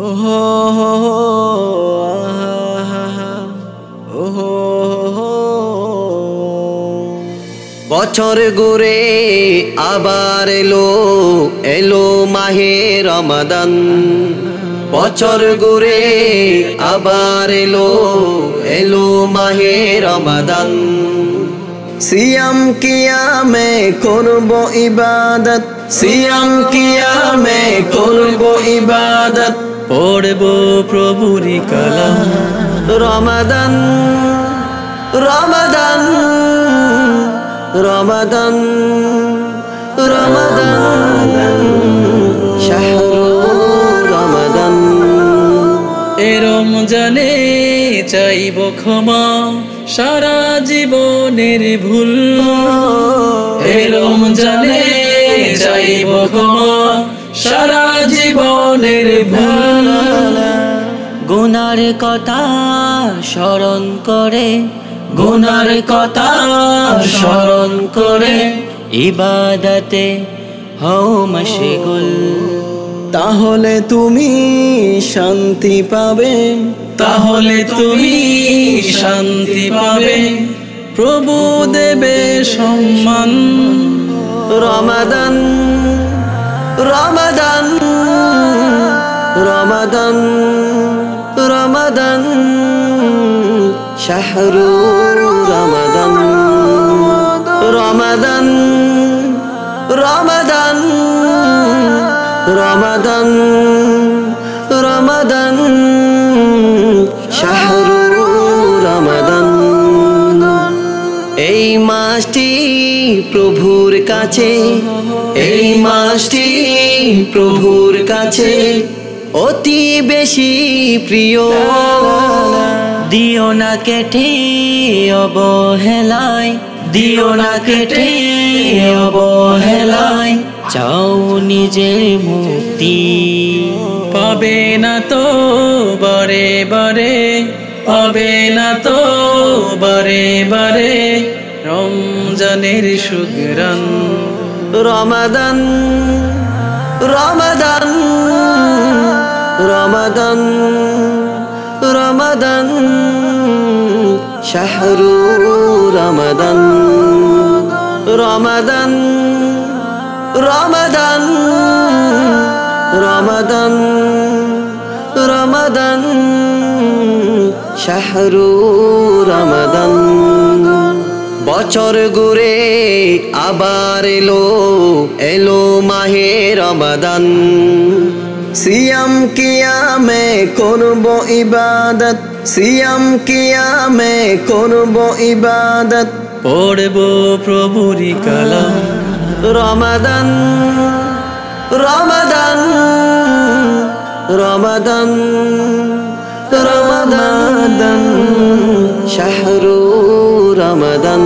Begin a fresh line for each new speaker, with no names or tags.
ওহো আহা ওহো বছর ঘুরে আবার এলো মাহে রমাদান। বছর ঘুরে আবার এলো মাহে রমাদান। সিয়াম কিয়ামে করব ইবাদত, সিয়াম কিয়ামে করব ইবাদত, পড়ব প্রভুর কালাম। রমাদান রমাদান রমাদান রমাদান শাহরু রমাদান।
এ রমজানে চাইব ক্ষমা সারা জীবনের ভুল। এ রমজানে চাইব ক্ষমা সারা জীবনের ভুল।
গুনার কথা স্মরণ করে, গুনার কথা স্মরণ করে ইবাদতে হও মশগুল। তাহলে তুমি শান্তি পাবে,
তাহলে তুমি শান্তি পাবে, প্রভু দেবে সম্মান।
রমাদান রমাদান রমাদান রমাদান শাহরু রমাদান। রমাদান রমাদান রমাদান রমাদান শাহরু রমাদান। এই মাসটি প্রভুর কাছে, এই মাসটি প্রভুর কাছে অতি বেশি প্রিয়। দিও না কেটে অবহেলায়, দিও না কেটে অবহেলায়, চাও নিজের মুক্তি।
পাবে না তো বারে বারে, পাবে না তো বারে বারে রমজানের সুঘ্রাণ।
রমাদান রমাদান রমাদান রমাদান শাহরু রমাদান। রমাদান রমাদান রমাদান রমাদান শাহরু রমাদান। বছর ঘুরে আবার এলো মাহে রমাদান। সিয়াম কিয়ামে করব ইবাদত, সিয়াম কিয়ামে করব ইবাদত,
পড়ব প্রভুর কালাম।
রমাদান রমাদান রমাদান রমাদান শাহরু রমাদান।